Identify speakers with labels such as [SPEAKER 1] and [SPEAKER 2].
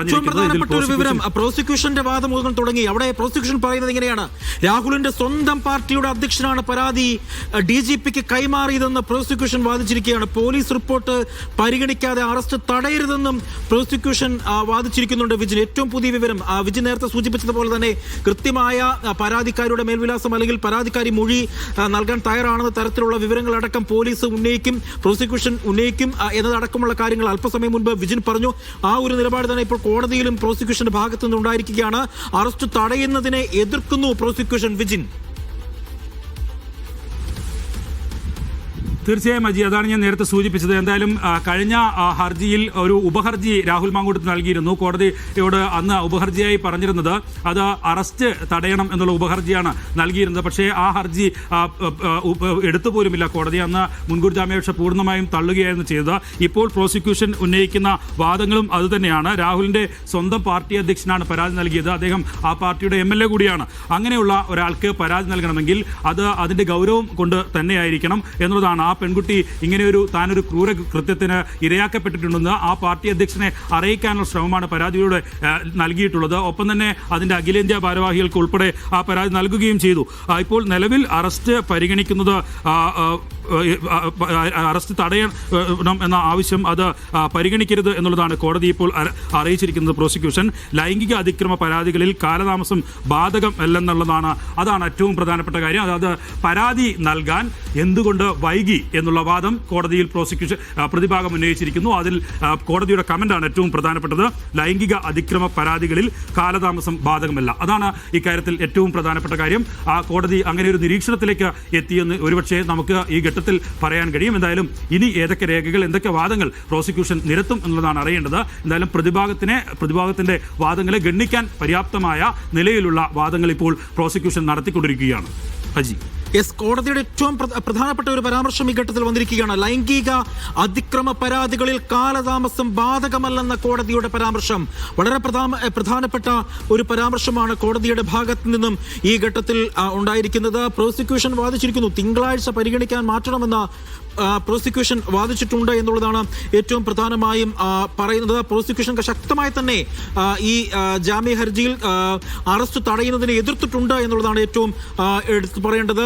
[SPEAKER 1] ഏറ്റവും പ്രധാനപ്പെട്ട ഒരു വിവരം, പ്രോസിക്യൂഷന്റെ വാദം മുതൽ തുടങ്ങി. അവിടെ പ്രോസിക്യൂഷൻ പറയുന്നത് ഇങ്ങനെയാണ്: രാഹുലിന്റെ സ്വന്തം പാർട്ടിയുടെ അധ്യക്ഷനാണ് പരാതി DGPക്ക് കൈമാറിയതെന്ന് പ്രോസിക്യൂഷൻ വാദിച്ചിരിക്കുകയാണ്. പോലീസ് റിപ്പോർട്ട് പരിഗണിക്കാതെ അറസ്റ്റ് തടയരുതെന്നും പ്രോസിക്യൂഷൻ വാദിച്ചിരിക്കുന്നുണ്ട്. വിജിൻ, ഏറ്റവും പുതിയ വിവരം, വിജിൻ നേരത്തെ സൂചിപ്പിച്ചതുപോലെ തന്നെ കൃത്യമായ പരാതിക്കാരുടെ മേൽവിലാസം അല്ലെങ്കിൽ പരാതിക്കാരി മൊഴി നൽകാൻ തയ്യാറാണെന്ന തരത്തിലുള്ള വിവരങ്ങളടക്കം പോലീസ് ഉന്നയിക്കും, പ്രോസിക്യൂഷൻ ഉന്നയിക്കും എന്നതടക്കമുള്ള കാര്യങ്ങൾ അല്പസമയം മുൻപ് വിജിൻ പറഞ്ഞു. ആ ഒരു നിലപാട് തന്നെ ഇപ്പോൾ കോടതിയിലും പ്രോസിക്യൂഷന്റെ ഭാഗത്തു നിന്നുണ്ടായിരിക്കുകയാണ്. അറസ്റ്റ് തടയുന്നതിനെ എതിർക്കുന്നു പ്രോസിക്യൂഷൻ. വിജിൻ,
[SPEAKER 2] തീർച്ചയായും അജി, അതാണ് ഞാൻ നേരത്തെ സൂചിപ്പിച്ചത്. എന്തായാലും കഴിഞ്ഞ ഹർജിയിൽ ഒരു ഉപഹർജി രാഹുൽ മാങ്കൂട്ടത്ത് നൽകിയിരുന്നു. കോടതിയോട് അന്ന് ഉപഹർജിയായി പറഞ്ഞിരുന്നത് അത് അറസ്റ്റ് തടയണം എന്നുള്ള ഉപഹർജിയാണ് നൽകിയിരുന്നത്. പക്ഷേ ആ ഹർജി എടുത്തുപോലുമില്ല കോടതി. അന്ന് മുൻകൂർ ജാമ്യാപേക്ഷ പൂർണ്ണമായും തള്ളുകയായിരുന്നു ചെയ്തത്. ഇപ്പോൾ പ്രോസിക്യൂഷൻ ഉന്നയിക്കുന്ന വാദങ്ങളും അതുതന്നെയാണ്. രാഹുലിന്റെ സ്വന്തം പാർട്ടി അധ്യക്ഷനാണ് പരാതി നൽകിയത്. അദ്ദേഹം ആ പാർട്ടിയുടെ MLA കൂടിയാണ്. അങ്ങനെയുള്ള ഒരാൾക്ക് പരാതി നൽകണമെങ്കിൽ അത് അതിന്റെ ഗൗരവം കൊണ്ട് തന്നെയായിരിക്കണം എന്നുള്ളതാണ്. ആ പെൺകുട്ടി ഇങ്ങനെയൊരു താനൊരു ക്രൂര കൃത്യത്തിന് ഇരയാക്കപ്പെട്ടിട്ടുണ്ടെന്ന് ആ പാർട്ടി അധ്യക്ഷനെ അറിയിക്കാനുള്ള ശ്രമമാണ് പരാതിയിലൂടെ നൽകിയിട്ടുള്ളത്. ഒപ്പം തന്നെ അതിന്റെ അഖിലേന്ത്യാ ഭാരവാഹികൾക്ക് ഉൾപ്പെടെ ആ പരാതി നൽകുകയും ചെയ്തു. ഇപ്പോൾ നിലവിൽ അറസ്റ്റ് പരിഗണിക്കുന്നത് അറസ്റ്റ് തടയണം എന്ന ആവശ്യം അത് പരിഗണിക്കരുത് എന്നുള്ളതാണ് കോടതി ഇപ്പോൾ അറിയിച്ചിരിക്കുന്നത്. പ്രോസിക്യൂഷൻ ലൈംഗിക അതിക്രമ പരാതികളിൽ കാലതാമസം ബാധകമല്ലെന്നുള്ളതാണ്. അതാണ് ഏറ്റവും പ്രധാനപ്പെട്ട കാര്യം. അതായത് പരാതി നൽകാൻ എന്തുകൊണ്ട് വൈകി എന്നുള്ള വാദം കോടതിയിൽ പ്രോസിക്യൂഷൻ പ്രതിഭാഗം ഉന്നയിച്ചിരിക്കുന്നു. അതിൽ കോടതിയുടെ കമന്റാണ് ഏറ്റവും പ്രധാനപ്പെട്ടത്. ലൈംഗിക അതിക്രമ പരാതികളിൽ കാലതാമസം ബാധകമല്ല. അതാണ് ഇക്കാര്യത്തിൽ ഏറ്റവും പ്രധാനപ്പെട്ട കാര്യം. ആ കോടതി അങ്ങനെ ഒരു നിരീക്ഷണത്തിലേക്ക് എത്തിയെന്ന് ഒരുപക്ഷെ നമുക്ക് ഈ ഘട്ടത്തിൽ പറയാൻ കഴിയും. എന്തായാലും ഇനി ഏതൊക്കെ രേഖകൾ, എന്തൊക്കെ വാദങ്ങൾ പ്രോസിക്യൂഷൻ നിരത്തും എന്നുള്ളതാണ് അറിയേണ്ടത്. എന്തായാലും പ്രതിഭാഗത്തിന്റെ വാദങ്ങളെ ഗണ്ണിക്കാൻ പര്യാപ്തമായ നിലയിലുള്ള വാദങ്ങൾ ഇപ്പോൾ പ്രോസിക്യൂഷൻ നടത്തിക്കൊണ്ടിരിക്കുകയാണ്. അജി,
[SPEAKER 1] കോടതിയുടെ ഏറ്റവും പ്രധാനപ്പെട്ട ഒരു പരാമർശം ഈ ഘട്ടത്തിൽ വന്നിരിക്കുകയാണ്. ലൈംഗിക അതിക്രമ പരാതികളിൽ കാലതാമസം ബാധകമല്ലെന്ന കോടതിയുടെ പരാമർശം വളരെ പ്രധാനപ്പെട്ട ഒരു പരാമർശമാണ് കോടതിയുടെ ഭാഗത്ത് നിന്നും ഈ ഘട്ടത്തിൽ ഉണ്ടായിരിക്കുന്നത്. പ്രോസിക്യൂഷൻ വാദിച്ചിരിക്കുന്നു തിങ്കളാഴ്ച പരിഗണിക്കാൻ മാറ്റണമെന്ന പ്രോസിക്യൂഷൻ വാദിച്ചിട്ടുണ്ട് എന്നുള്ളതാണ് ഏറ്റവും പ്രധാനമായും പറയുന്നത്. പ്രോസിക്യൂഷൻ ശക്തമായി തന്നെ ഈ ജാമ്യ ഹർജിയിൽ അറസ്റ്റ് തടയുന്നതിനെ എതിർത്തിട്ടുണ്ട് എന്നുള്ളതാണ് ഏറ്റവും എടുത്തു പറയേണ്ടത്.